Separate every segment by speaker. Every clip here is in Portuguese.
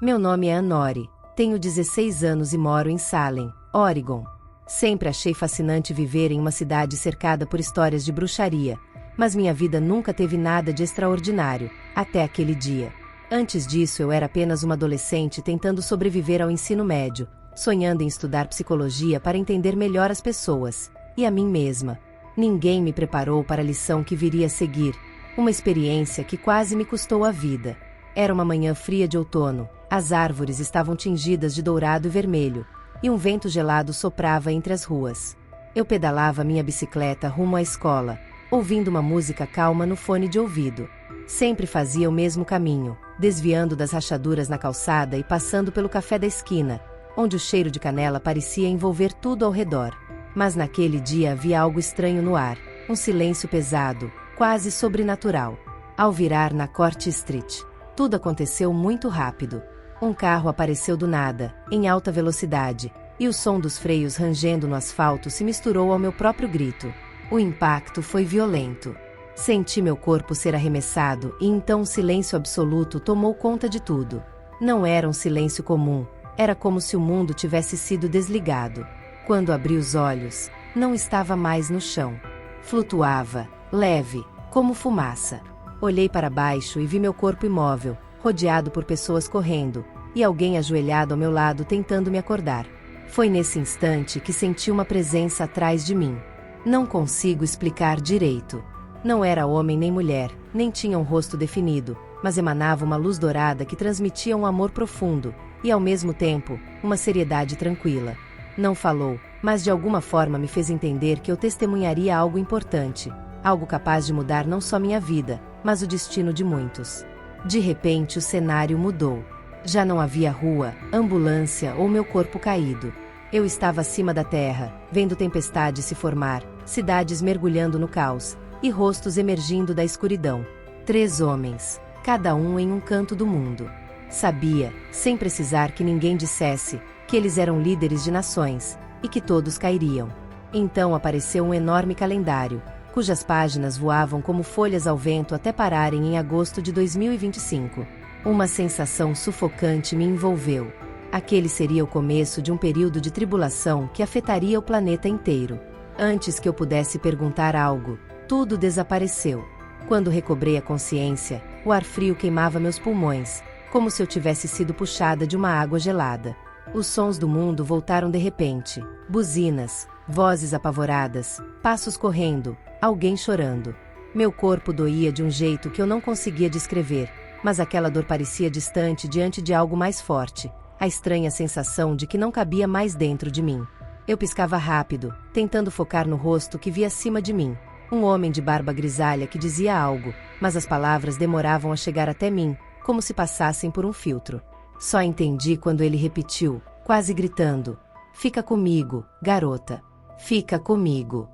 Speaker 1: Meu nome é Anori, tenho 16 anos e moro em Salem, Oregon. Sempre achei fascinante viver em uma cidade cercada por histórias de bruxaria, mas minha vida nunca teve nada de extraordinário, até aquele dia. Antes disso eu era apenas uma adolescente tentando sobreviver ao ensino médio, sonhando em estudar psicologia para entender melhor as pessoas, e a mim mesma. Ninguém me preparou para a lição que viria a seguir, uma experiência que quase me custou a vida. Era uma manhã fria de outono, as árvores estavam tingidas de dourado e vermelho, e um vento gelado soprava entre as ruas. Eu pedalava minha bicicleta rumo à escola, ouvindo uma música calma no fone de ouvido. Sempre fazia o mesmo caminho, desviando das rachaduras na calçada e passando pelo café da esquina, onde o cheiro de canela parecia envolver tudo ao redor. Mas naquele dia havia algo estranho no ar, um silêncio pesado, quase sobrenatural. Ao virar na Court Street, tudo aconteceu muito rápido. Um carro apareceu do nada, em alta velocidade, e o som dos freios rangendo no asfalto se misturou ao meu próprio grito. O impacto foi violento. Senti meu corpo ser arremessado e então um silêncio absoluto tomou conta de tudo. Não era um silêncio comum, era como se o mundo tivesse sido desligado. Quando abri os olhos, não estava mais no chão. Flutuava, leve, como fumaça. Olhei para baixo e vi meu corpo imóvel, rodeado por pessoas correndo, e alguém ajoelhado ao meu lado tentando me acordar. Foi nesse instante que senti uma presença atrás de mim. Não consigo explicar direito. Não era homem nem mulher, nem tinha um rosto definido, mas emanava uma luz dourada que transmitia um amor profundo, e ao mesmo tempo, uma seriedade tranquila. Não falou, mas de alguma forma me fez entender que eu testemunharia algo importante, algo capaz de mudar não só minha vida, mas o destino de muitos. De repente o cenário mudou. Já não havia rua, ambulância ou meu corpo caído. Eu estava acima da terra, vendo tempestade se formar, cidades mergulhando no caos, e rostos emergindo da escuridão. 3 homens, cada um em um canto do mundo. Sabia, sem precisar que ninguém dissesse, que eles eram líderes de nações, e que todos cairiam. Então apareceu um enorme calendário, cujas páginas voavam como folhas ao vento até pararem em agosto de 2025. Uma sensação sufocante me envolveu. Aquele seria o começo de um período de tribulação que afetaria o planeta inteiro. Antes que eu pudesse perguntar algo, tudo desapareceu. Quando recobrei a consciência, o ar frio queimava meus pulmões, como se eu tivesse sido puxada de uma água gelada. Os sons do mundo voltaram de repente. Buzinas, vozes apavoradas, passos correndo, alguém chorando. Meu corpo doía de um jeito que eu não conseguia descrever, mas aquela dor parecia distante diante de algo mais forte, a estranha sensação de que não cabia mais dentro de mim. Eu piscava rápido, tentando focar no rosto que via acima de mim. Um homem de barba grisalha que dizia algo, mas as palavras demoravam a chegar até mim, como se passassem por um filtro. Só entendi quando ele repetiu, quase gritando: "Fica comigo, garota. Fica comigo."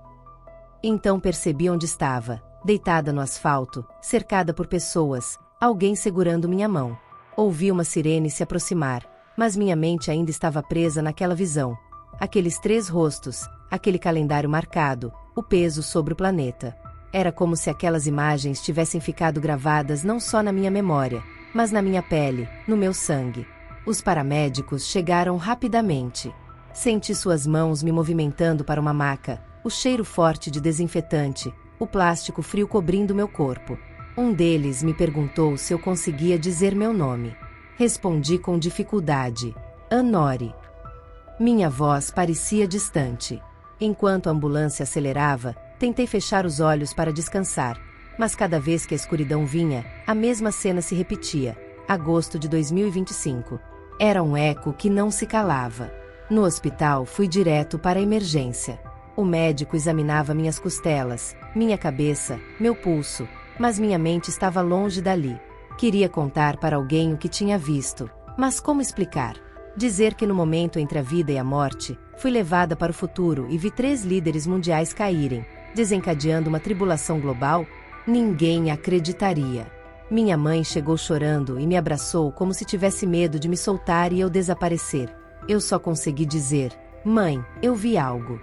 Speaker 1: Então percebi onde estava, deitada no asfalto, cercada por pessoas, alguém segurando minha mão. Ouvi uma sirene se aproximar, mas minha mente ainda estava presa naquela visão. Aqueles 3 rostos, aquele calendário marcado, o peso sobre o planeta. Era como se aquelas imagens tivessem ficado gravadas não só na minha memória, mas na minha pele, no meu sangue. Os paramédicos chegaram rapidamente. Senti suas mãos me movimentando para uma maca, o cheiro forte de desinfetante, o plástico frio cobrindo meu corpo. Um deles me perguntou se eu conseguia dizer meu nome. Respondi com dificuldade: Anori. Minha voz parecia distante. Enquanto a ambulância acelerava, tentei fechar os olhos para descansar, mas cada vez que a escuridão vinha, a mesma cena se repetia. Agosto de 2025. Era um eco que não se calava. No hospital fui direto para a emergência. O médico examinava minhas costelas, minha cabeça, meu pulso, mas minha mente estava longe dali. Queria contar para alguém o que tinha visto, mas como explicar? Dizer que no momento entre a vida e a morte, fui levada para o futuro e vi 3 líderes mundiais caírem, desencadeando uma tribulação global? Ninguém acreditaria. Minha mãe chegou chorando e me abraçou como se tivesse medo de me soltar e eu desaparecer. Eu só consegui dizer: "Mãe, eu vi algo."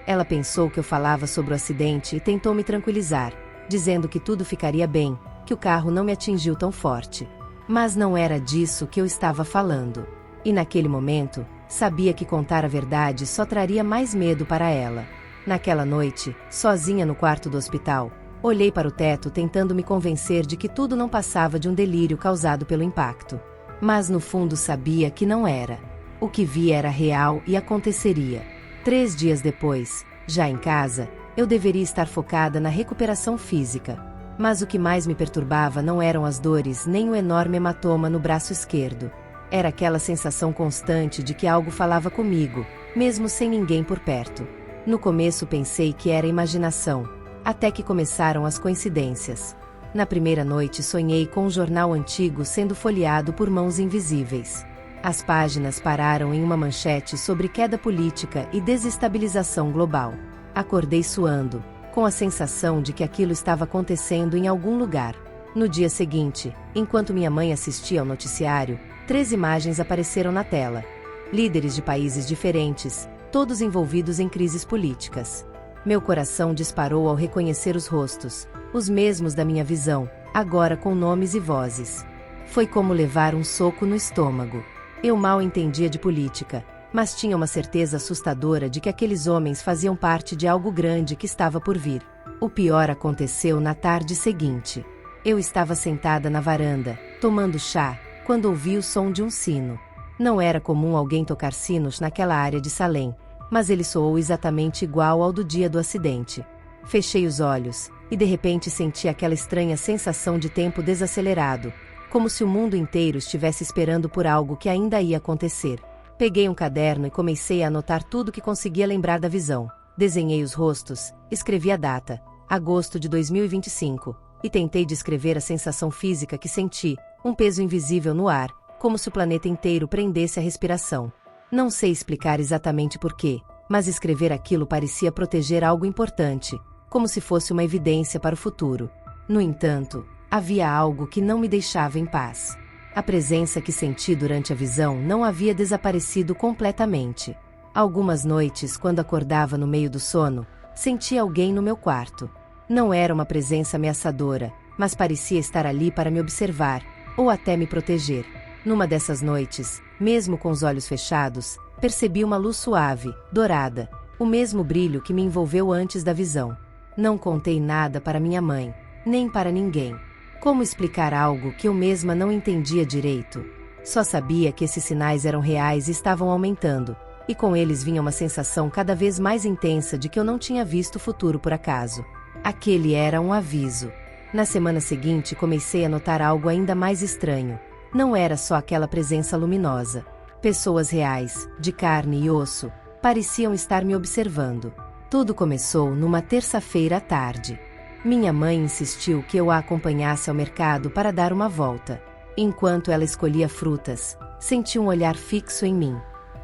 Speaker 1: Ela pensou que eu falava sobre o acidente e tentou me tranquilizar, dizendo que tudo ficaria bem, que o carro não me atingiu tão forte. Mas não era disso que eu estava falando. E naquele momento, sabia que contar a verdade só traria mais medo para ela. Naquela noite, sozinha no quarto do hospital, olhei para o teto tentando me convencer de que tudo não passava de um delírio causado pelo impacto. Mas no fundo sabia que não era. O que vi era real e aconteceria. 3 dias depois, já em casa, eu deveria estar focada na recuperação física. Mas o que mais me perturbava não eram as dores nem o enorme hematoma no braço esquerdo. Era aquela sensação constante de que algo falava comigo, mesmo sem ninguém por perto. No começo pensei que era imaginação, até que começaram as coincidências. Na primeira noite sonhei com um jornal antigo sendo folheado por mãos invisíveis. As páginas pararam em uma manchete sobre queda política e desestabilização global. Acordei suando, com a sensação de que aquilo estava acontecendo em algum lugar. No dia seguinte, enquanto minha mãe assistia ao noticiário, 3 imagens apareceram na tela. Líderes de países diferentes, todos envolvidos em crises políticas. Meu coração disparou ao reconhecer os rostos, os mesmos da minha visão, agora com nomes e vozes. Foi como levar um soco no estômago. Eu mal entendia de política, mas tinha uma certeza assustadora de que aqueles homens faziam parte de algo grande que estava por vir. O pior aconteceu na tarde seguinte. Eu estava sentada na varanda, tomando chá, quando ouvi o som de um sino. Não era comum alguém tocar sinos naquela área de Salem, mas ele soou exatamente igual ao do dia do acidente. Fechei os olhos, e de repente senti aquela estranha sensação de tempo desacelerado, como se o mundo inteiro estivesse esperando por algo que ainda ia acontecer. Peguei um caderno e comecei a anotar tudo que conseguia lembrar da visão. Desenhei os rostos, escrevi a data, agosto de 2025, e tentei descrever a sensação física que senti, um peso invisível no ar, como se o planeta inteiro prendesse a respiração. Não sei explicar exatamente porquê, mas escrever aquilo parecia proteger algo importante, como se fosse uma evidência para o futuro. No entanto, havia algo que não me deixava em paz. A presença que senti durante a visão não havia desaparecido completamente. Algumas noites, quando acordava no meio do sono, sentia alguém no meu quarto. Não era uma presença ameaçadora, mas parecia estar ali para me observar, ou até me proteger. Numa dessas noites, mesmo com os olhos fechados, percebi uma luz suave, dourada, o mesmo brilho que me envolveu antes da visão. Não contei nada para minha mãe, nem para ninguém. Como explicar algo que eu mesma não entendia direito? Só sabia que esses sinais eram reais e estavam aumentando, e com eles vinha uma sensação cada vez mais intensa de que eu não tinha visto o futuro por acaso. Aquele era um aviso. Na semana seguinte comecei a notar algo ainda mais estranho. Não era só aquela presença luminosa. Pessoas reais, de carne e osso, pareciam estar me observando. Tudo começou numa terça-feira à tarde. Minha mãe insistiu que eu a acompanhasse ao mercado para dar uma volta. Enquanto ela escolhia frutas, senti um olhar fixo em mim.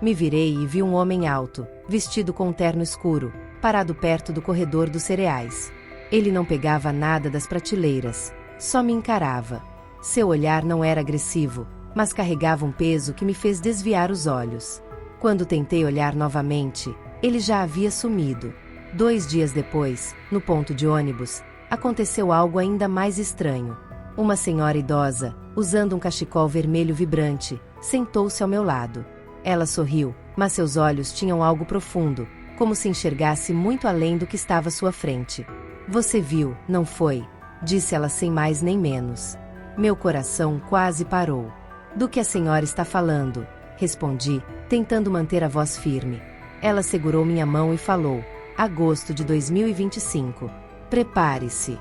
Speaker 1: Me virei e vi um homem alto, vestido com um terno escuro, parado perto do corredor dos cereais. Ele não pegava nada das prateleiras, só me encarava. Seu olhar não era agressivo, mas carregava um peso que me fez desviar os olhos. Quando tentei olhar novamente, ele já havia sumido. 2 dias depois, no ponto de ônibus, aconteceu algo ainda mais estranho. Uma senhora idosa, usando um cachecol vermelho vibrante, sentou-se ao meu lado. Ela sorriu, mas seus olhos tinham algo profundo, como se enxergasse muito além do que estava à sua frente. "Você viu, não foi?", disse ela sem mais nem menos. Meu coração quase parou. "Do que a senhora está falando?", respondi, tentando manter a voz firme. Ela segurou minha mão e falou: "Agosto de 2025. Prepare-se."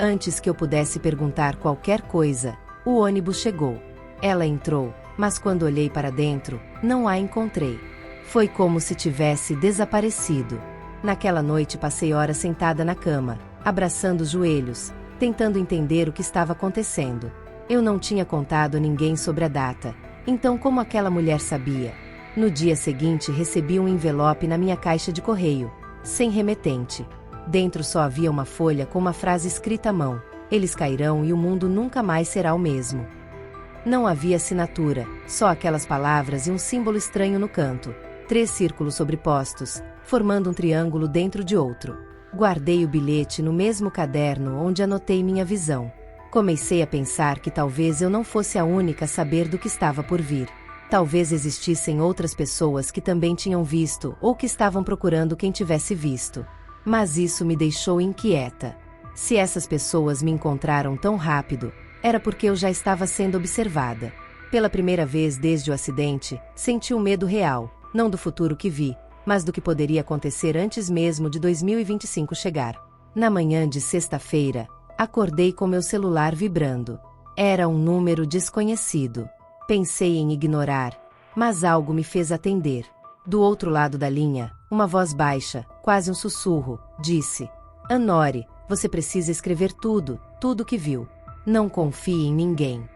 Speaker 1: Antes que eu pudesse perguntar qualquer coisa, o ônibus chegou. Ela entrou, mas quando olhei para dentro, não a encontrei. Foi como se tivesse desaparecido. Naquela noite passei horas sentada na cama, abraçando os joelhos, tentando entender o que estava acontecendo. Eu não tinha contado a ninguém sobre a data, então como aquela mulher sabia? No dia seguinte recebi um envelope na minha caixa de correio, sem remetente. Dentro só havia uma folha com uma frase escrita à mão: "Eles cairão e o mundo nunca mais será o mesmo." Não havia assinatura, só aquelas palavras e um símbolo estranho no canto. 3 círculos sobrepostos, formando um triângulo dentro de outro. Guardei o bilhete no mesmo caderno onde anotei minha visão. Comecei a pensar que talvez eu não fosse a única a saber do que estava por vir. Talvez existissem outras pessoas que também tinham visto ou que estavam procurando quem tivesse visto. Mas isso me deixou inquieta. Se essas pessoas me encontraram tão rápido, era porque eu já estava sendo observada. Pela primeira vez desde o acidente, senti um medo real, não do futuro que vi, mas do que poderia acontecer antes mesmo de 2025 chegar. Na manhã de sexta-feira, acordei com meu celular vibrando. Era um número desconhecido. Pensei em ignorar, mas algo me fez atender. Do outro lado da linha, uma voz baixa, quase um sussurro, disse: Anori, você precisa escrever tudo o que viu. Não confie em ninguém.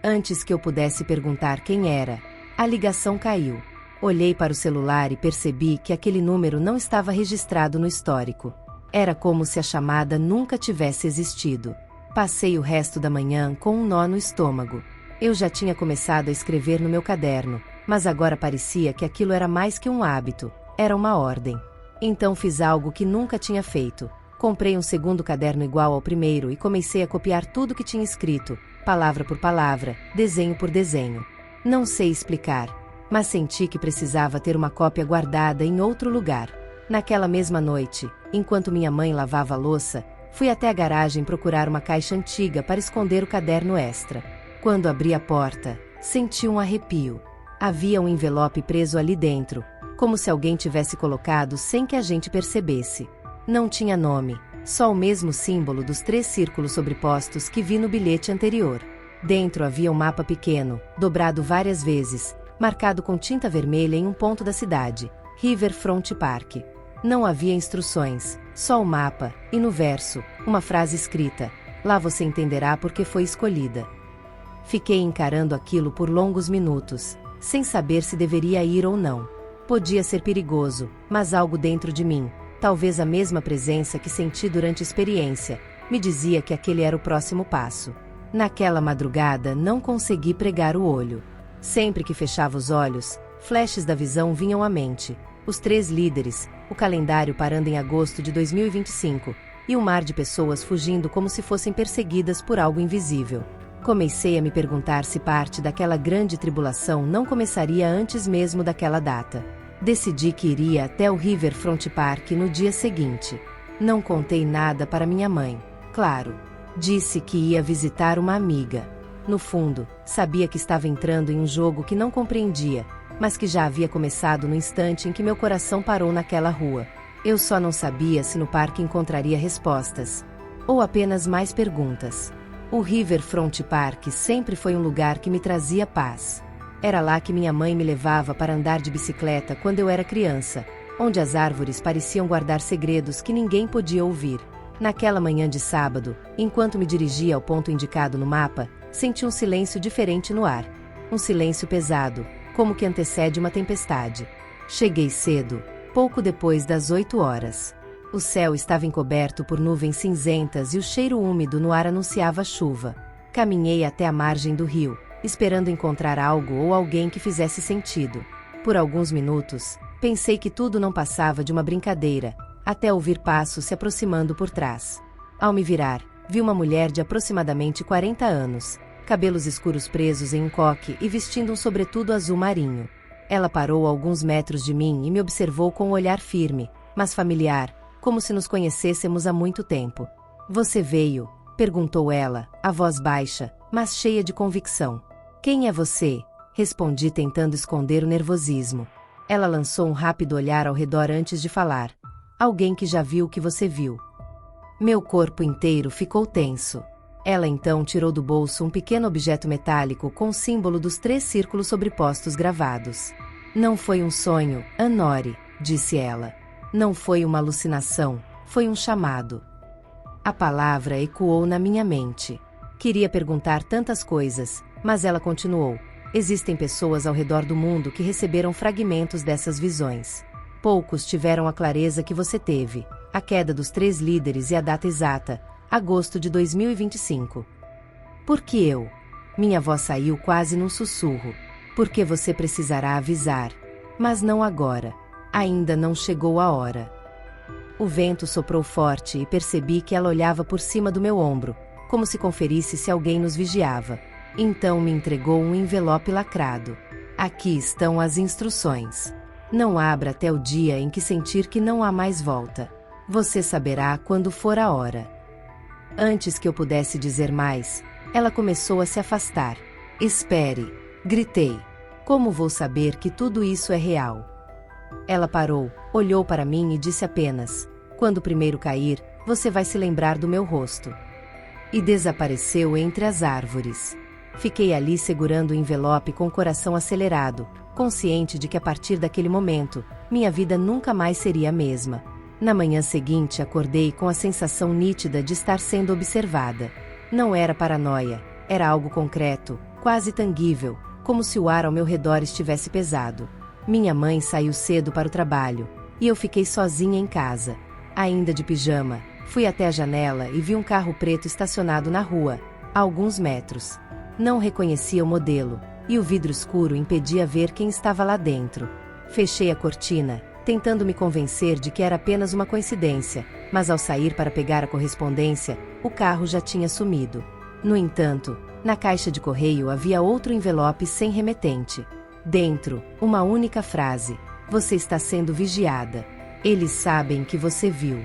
Speaker 1: Antes que eu pudesse perguntar quem era, a ligação caiu. Olhei para o celular e percebi que aquele número não estava registrado no histórico. Era como se a chamada nunca tivesse existido. Passei o resto da manhã com um nó no estômago. Eu já tinha começado a escrever no meu caderno, mas agora parecia que aquilo era mais que um hábito, era uma ordem. Então fiz algo que nunca tinha feito. Comprei um segundo caderno igual ao primeiro e comecei a copiar tudo que tinha escrito, palavra por palavra, desenho por desenho. Não sei explicar, mas senti que precisava ter uma cópia guardada em outro lugar. Naquela mesma noite, enquanto minha mãe lavava a louça, fui até a garagem procurar uma caixa antiga para esconder o caderno extra. Quando abri a porta, senti um arrepio. Havia um envelope preso ali dentro, como se alguém tivesse colocado sem que a gente percebesse. Não tinha nome, só o mesmo símbolo dos 3 círculos sobrepostos que vi no bilhete anterior. Dentro havia um mapa pequeno, dobrado várias vezes, marcado com tinta vermelha em um ponto da cidade, Riverfront Park. Não havia instruções, só o mapa, e no verso, uma frase escrita: lá você entenderá por que foi escolhida. Fiquei encarando aquilo por longos minutos, sem saber se deveria ir ou não. Podia ser perigoso, mas algo dentro de mim, talvez a mesma presença que senti durante a experiência, me dizia que aquele era o próximo passo. Naquela madrugada não consegui pregar o olho. Sempre que fechava os olhos, flashes da visão vinham à mente. Os 3 líderes, o calendário parando em agosto de 2025, e um mar de pessoas fugindo como se fossem perseguidas por algo invisível. Comecei a me perguntar se parte daquela grande tribulação não começaria antes mesmo daquela data. Decidi que iria até o Riverfront Park no dia seguinte. Não contei nada para minha mãe. Claro, disse que ia visitar uma amiga. No fundo, sabia que estava entrando em um jogo que não compreendia, mas que já havia começado no instante em que meu coração parou naquela rua. Eu só não sabia se no parque encontraria respostas, ou apenas mais perguntas. O Riverfront Park sempre foi um lugar que me trazia paz. Era lá que minha mãe me levava para andar de bicicleta quando eu era criança, onde as árvores pareciam guardar segredos que ninguém podia ouvir. Naquela manhã de sábado, enquanto me dirigia ao ponto indicado no mapa, senti um silêncio diferente no ar. Um silêncio pesado, como que antecede uma tempestade. Cheguei cedo, pouco depois das 8 horas. O céu estava encoberto por nuvens cinzentas e o cheiro úmido no ar anunciava chuva. Caminhei até a margem do rio, esperando encontrar algo ou alguém que fizesse sentido. Por alguns minutos, pensei que tudo não passava de uma brincadeira, até ouvir passos se aproximando por trás. Ao me virar, vi uma mulher de aproximadamente 40 anos, cabelos escuros presos em um coque e vestindo um sobretudo azul marinho. Ela parou a alguns metros de mim e me observou com um olhar firme, mas familiar, como se nos conhecêssemos há muito tempo. Você veio? Perguntou ela, a voz baixa, mas cheia de convicção. Quem é você? Respondi tentando esconder o nervosismo. Ela lançou um rápido olhar ao redor antes de falar. Alguém que já viu o que você viu. Meu corpo inteiro ficou tenso. Ela então tirou do bolso um pequeno objeto metálico com o símbolo dos 3 círculos sobrepostos gravados. Não foi um sonho, Anori, disse ela. Não foi uma alucinação, foi um chamado. A palavra ecoou na minha mente. Queria perguntar tantas coisas, mas ela continuou. Existem pessoas ao redor do mundo que receberam fragmentos dessas visões. Poucos tiveram a clareza que você teve, a queda dos 3 líderes e a data exata, agosto de 2025. Por que eu? Minha voz saiu quase num sussurro. Porque você precisará avisar. Mas não agora. Ainda não chegou a hora. O vento soprou forte e percebi que ela olhava por cima do meu ombro, como se conferisse se alguém nos vigiava. Então me entregou um envelope lacrado. Aqui estão as instruções. Não abra até o dia em que sentir que não há mais volta. Você saberá quando for a hora. Antes que eu pudesse dizer mais, ela começou a se afastar. Espere! Gritei. Como vou saber que tudo isso é real? Ela parou, olhou para mim e disse apenas: quando o primeiro cair, você vai se lembrar do meu rosto. E desapareceu entre as árvores. Fiquei ali segurando o envelope com o coração acelerado, consciente de que a partir daquele momento, minha vida nunca mais seria a mesma. Na manhã seguinte acordei com a sensação nítida de estar sendo observada. Não era paranoia, era algo concreto, quase tangível, como se o ar ao meu redor estivesse pesado. Minha mãe saiu cedo para o trabalho, e eu fiquei sozinha em casa. Ainda de pijama, fui até a janela e vi um carro preto estacionado na rua, a alguns metros. Não reconhecia o modelo, e o vidro escuro impedia ver quem estava lá dentro. Fechei a cortina, tentando me convencer de que era apenas uma coincidência, mas ao sair para pegar a correspondência, o carro já tinha sumido. No entanto, na caixa de correio havia outro envelope sem remetente. Dentro, uma única frase: você está sendo vigiada. Eles sabem que você viu.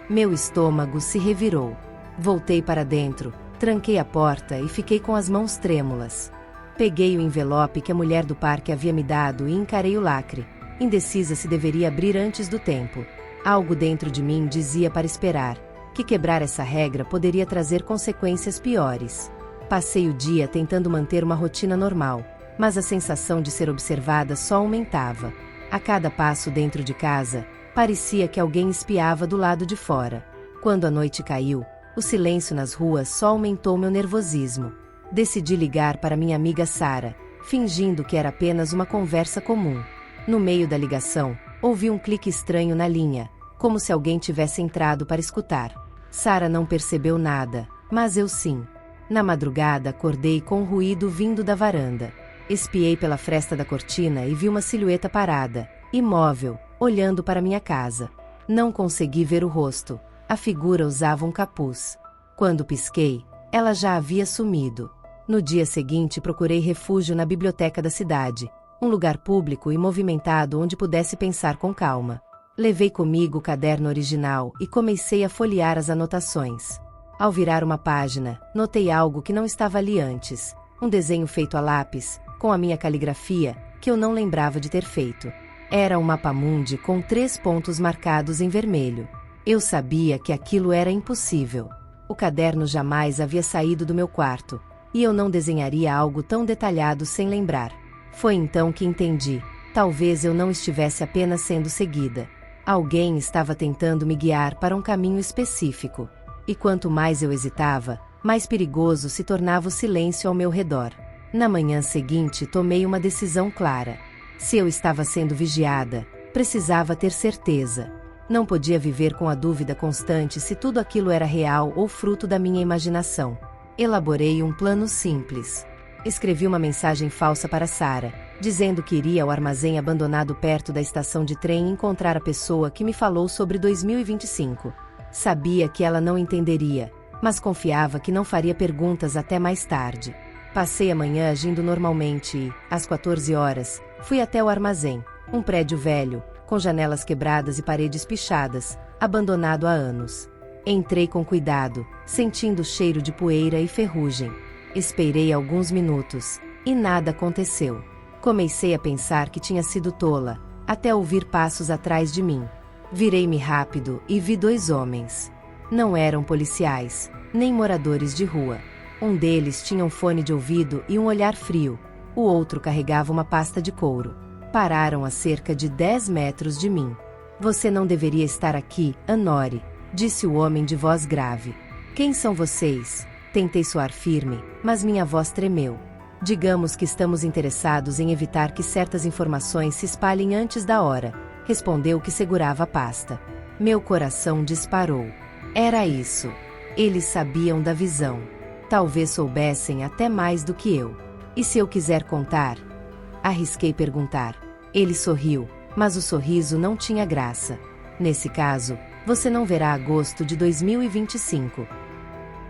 Speaker 1: Meu estômago se revirou. Voltei para dentro, tranquei a porta e fiquei com as mãos trêmulas. Peguei o envelope que a mulher do parque havia me dado e encarei o lacre, indecisa se deveria abrir antes do tempo. Algo dentro de mim dizia para esperar, que quebrar essa regra poderia trazer consequências piores. Passei o dia tentando manter uma rotina normal, mas a sensação de ser observada só aumentava. A cada passo dentro de casa, parecia que alguém espiava do lado de fora. Quando a noite caiu, o silêncio nas ruas só aumentou meu nervosismo. Decidi ligar para minha amiga Sara, fingindo que era apenas uma conversa comum. No meio da ligação, ouvi um clique estranho na linha, como se alguém tivesse entrado para escutar. Sara não percebeu nada, mas eu sim. Na madrugada acordei com um ruído vindo da varanda. Espiei pela fresta da cortina e vi uma silhueta parada, imóvel, olhando para minha casa. Não consegui ver o rosto. A figura usava um capuz. Quando pisquei, ela já havia sumido. No dia seguinte procurei refúgio na biblioteca da cidade, um lugar público e movimentado onde pudesse pensar com calma. Levei comigo o caderno original e comecei a folhear as anotações. Ao virar uma página, notei algo que não estava ali antes, um desenho feito a lápis, com a minha caligrafia, que eu não lembrava de ter feito. Era um mapa-mundi com 3 pontos marcados em vermelho. Eu sabia que aquilo era impossível. O caderno jamais havia saído do meu quarto, e eu não desenharia algo tão detalhado sem lembrar. Foi então que entendi. Talvez eu não estivesse apenas sendo seguida. Alguém estava tentando me guiar para um caminho específico. E quanto mais eu hesitava, mais perigoso se tornava o silêncio ao meu redor. Na manhã seguinte tomei uma decisão clara. Se eu estava sendo vigiada, precisava ter certeza. Não podia viver com a dúvida constante se tudo aquilo era real ou fruto da minha imaginação. Elaborei um plano simples. Escrevi uma mensagem falsa para Sara, dizendo que iria ao armazém abandonado perto da estação de trem encontrar a pessoa que me falou sobre 2025. Sabia que ela não entenderia, mas confiava que não faria perguntas até mais tarde. Passei a manhã agindo normalmente e, às 14 horas, fui até o armazém, um prédio velho, com janelas quebradas e paredes pichadas, abandonado há anos. Entrei com cuidado, sentindo o cheiro de poeira e ferrugem. Esperei alguns minutos, e nada aconteceu. Comecei a pensar que tinha sido tola, até ouvir passos atrás de mim. Virei-me rápido e vi 2 homens. Não eram policiais, nem moradores de rua. Um deles tinha um fone de ouvido e um olhar frio. O outro carregava uma pasta de couro. Pararam a cerca de 10 metros de mim. Você não deveria estar aqui, Anori, disse o homem de voz grave. Quem são vocês? Tentei soar firme, mas minha voz tremeu. Digamos que estamos interessados em evitar que certas informações se espalhem antes da hora, respondeu o que segurava a pasta. Meu coração disparou. Era isso. Eles sabiam da visão. Talvez soubessem até mais do que eu. E se eu quiser contar? Arrisquei perguntar. Ele sorriu, mas o sorriso não tinha graça. Nesse caso, você não verá agosto de 2025.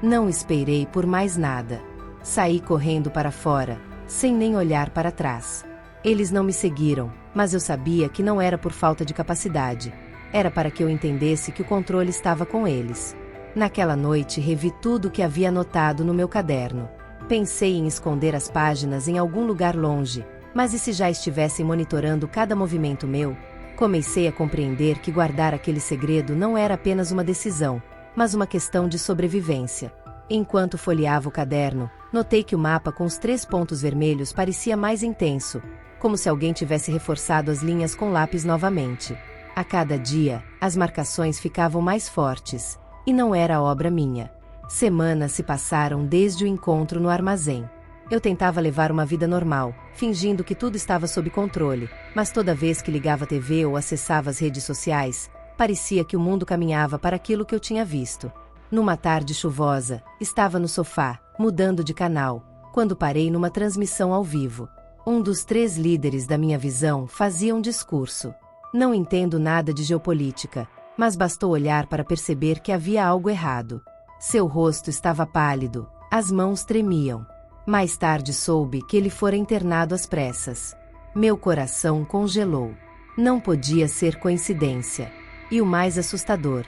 Speaker 1: Não esperei por mais nada. Saí correndo para fora, sem nem olhar para trás. Eles não me seguiram, mas eu sabia que não era por falta de capacidade. Era para que eu entendesse que o controle estava com eles. Naquela noite revi tudo o que havia anotado no meu caderno. Pensei em esconder as páginas em algum lugar longe, mas e se já estivessem monitorando cada movimento meu? Comecei a compreender que guardar aquele segredo não era apenas uma decisão, mas uma questão de sobrevivência. Enquanto folheava o caderno, notei que o mapa com os 3 pontos vermelhos parecia mais intenso, como se alguém tivesse reforçado as linhas com lápis novamente. A cada dia, as marcações ficavam mais fortes, e não era obra minha. Semanas se passaram desde o encontro no armazém. Eu tentava levar uma vida normal, fingindo que tudo estava sob controle, mas toda vez que ligava a TV ou acessava as redes sociais, parecia que o mundo caminhava para aquilo que eu tinha visto. Numa tarde chuvosa, estava no sofá, mudando de canal, quando parei numa transmissão ao vivo. Um dos 3 líderes da minha visão fazia um discurso. Não entendo nada de geopolítica, mas bastou olhar para perceber que havia algo errado. Seu rosto estava pálido, as mãos tremiam. Mais tarde soube que ele fora internado às pressas. Meu coração congelou. Não podia ser coincidência. E o mais assustador: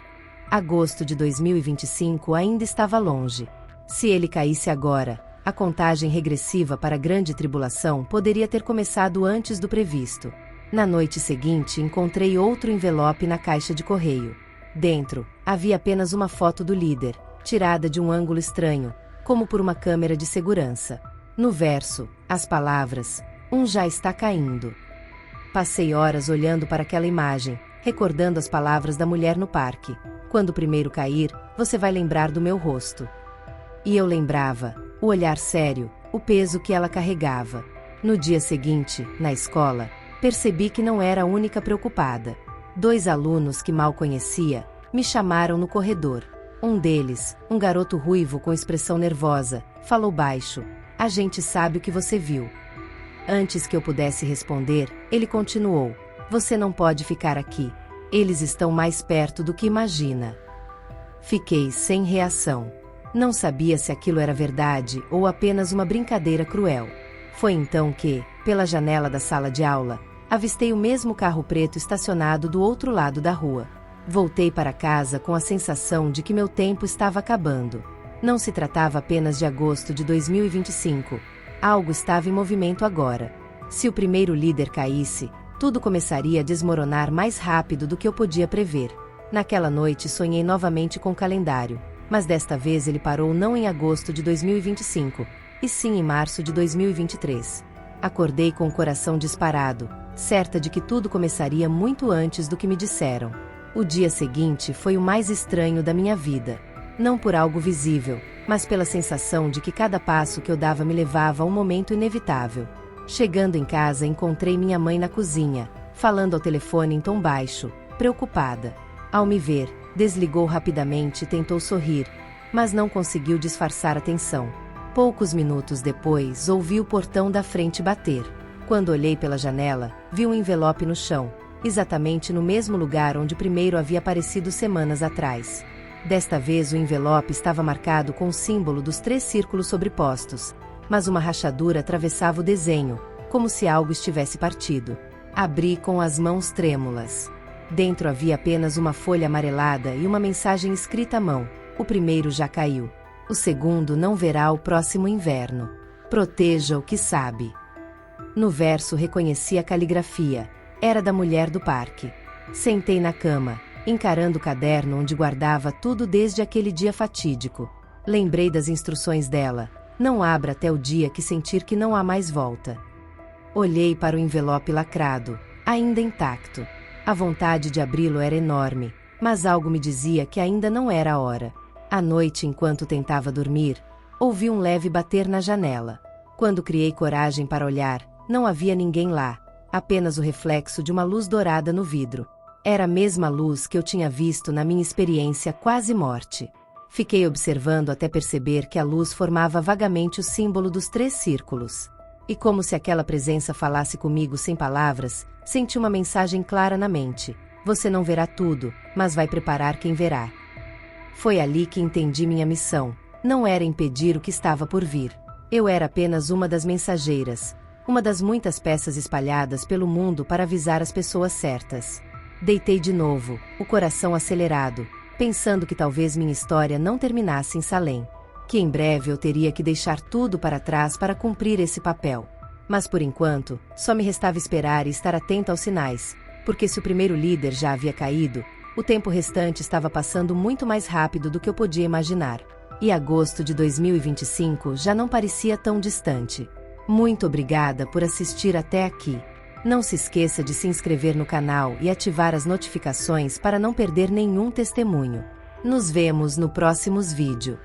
Speaker 1: agosto de 2025 ainda estava longe. Se ele caísse agora, a contagem regressiva para a grande tribulação poderia ter começado antes do previsto. Na noite seguinte encontrei outro envelope na caixa de correio. Dentro, havia apenas uma foto do líder, tirada de um ângulo estranho, como por uma câmera de segurança. No verso, as palavras: "Um já está caindo". Passei horas olhando para aquela imagem, recordando as palavras da mulher no parque: "Quando o primeiro cair, você vai lembrar do meu rosto". E eu lembrava, o olhar sério, o peso que ela carregava. No dia seguinte, na escola, percebi que não era a única preocupada. 2 alunos que mal conhecia, me chamaram no corredor. Um deles, um garoto ruivo com expressão nervosa, falou baixo: "A gente sabe o que você viu". Antes que eu pudesse responder, ele continuou: "Você não pode ficar aqui. Eles estão mais perto do que imagina". Fiquei sem reação. Não sabia se aquilo era verdade ou apenas uma brincadeira cruel. Foi então que, pela janela da sala de aula, avistei o mesmo carro preto estacionado do outro lado da rua. Voltei para casa com a sensação de que meu tempo estava acabando. Não se tratava apenas de agosto de 2025. Algo estava em movimento agora. Se o primeiro líder caísse, tudo começaria a desmoronar mais rápido do que eu podia prever. Naquela noite sonhei novamente com o calendário, mas desta vez ele parou não em agosto de 2025, e sim em março de 2023. Acordei com o coração disparado, certa de que tudo começaria muito antes do que me disseram. O dia seguinte foi o mais estranho da minha vida. Não por algo visível, mas pela sensação de que cada passo que eu dava me levava a um momento inevitável. Chegando em casa encontrei minha mãe na cozinha, falando ao telefone em tom baixo, preocupada. Ao me ver, desligou rapidamente e tentou sorrir, mas não conseguiu disfarçar a tensão. Poucos minutos depois, ouvi o portão da frente bater. Quando olhei pela janela, vi um envelope no chão, exatamente no mesmo lugar onde o primeiro havia aparecido semanas atrás. Desta vez o envelope estava marcado com o símbolo dos 3 círculos sobrepostos, mas uma rachadura atravessava o desenho, como se algo estivesse partido. Abri com as mãos trêmulas. Dentro havia apenas uma folha amarelada e uma mensagem escrita à mão: "O primeiro já caiu. O segundo não verá o próximo inverno. Proteja o que sabe". No verso reconheci a caligrafia. Era da mulher do parque. Sentei na cama, encarando o caderno onde guardava tudo desde aquele dia fatídico. Lembrei das instruções dela: "Não abra até o dia que sentir que não há mais volta". Olhei para o envelope lacrado, ainda intacto. A vontade de abri-lo era enorme, mas algo me dizia que ainda não era a hora. À noite, enquanto tentava dormir, ouvi um leve bater na janela. Quando criei coragem para olhar, não havia ninguém lá, apenas o reflexo de uma luz dourada no vidro. Era a mesma luz que eu tinha visto na minha experiência quase morte. Fiquei observando até perceber que a luz formava vagamente o símbolo dos 3 círculos. E como se aquela presença falasse comigo sem palavras, senti uma mensagem clara na mente: "Você não verá tudo, mas vai preparar quem verá". Foi ali que entendi minha missão. não era impedir o que estava por vir. Eu era apenas uma das mensageiras, uma das muitas peças espalhadas pelo mundo para avisar as pessoas certas. Deitei de novo, o coração acelerado, pensando que talvez minha história não terminasse em Salem, que em breve eu teria que deixar tudo para trás para cumprir esse papel. Mas por enquanto, só me restava esperar e estar atenta aos sinais, porque se o primeiro líder já havia caído, o tempo restante estava passando muito mais rápido do que eu podia imaginar. E agosto de 2025 já não parecia tão distante. Muito obrigada por assistir até aqui. Não se esqueça de se inscrever no canal e ativar as notificações para não perder nenhum testemunho. Nos vemos no próximo vídeo.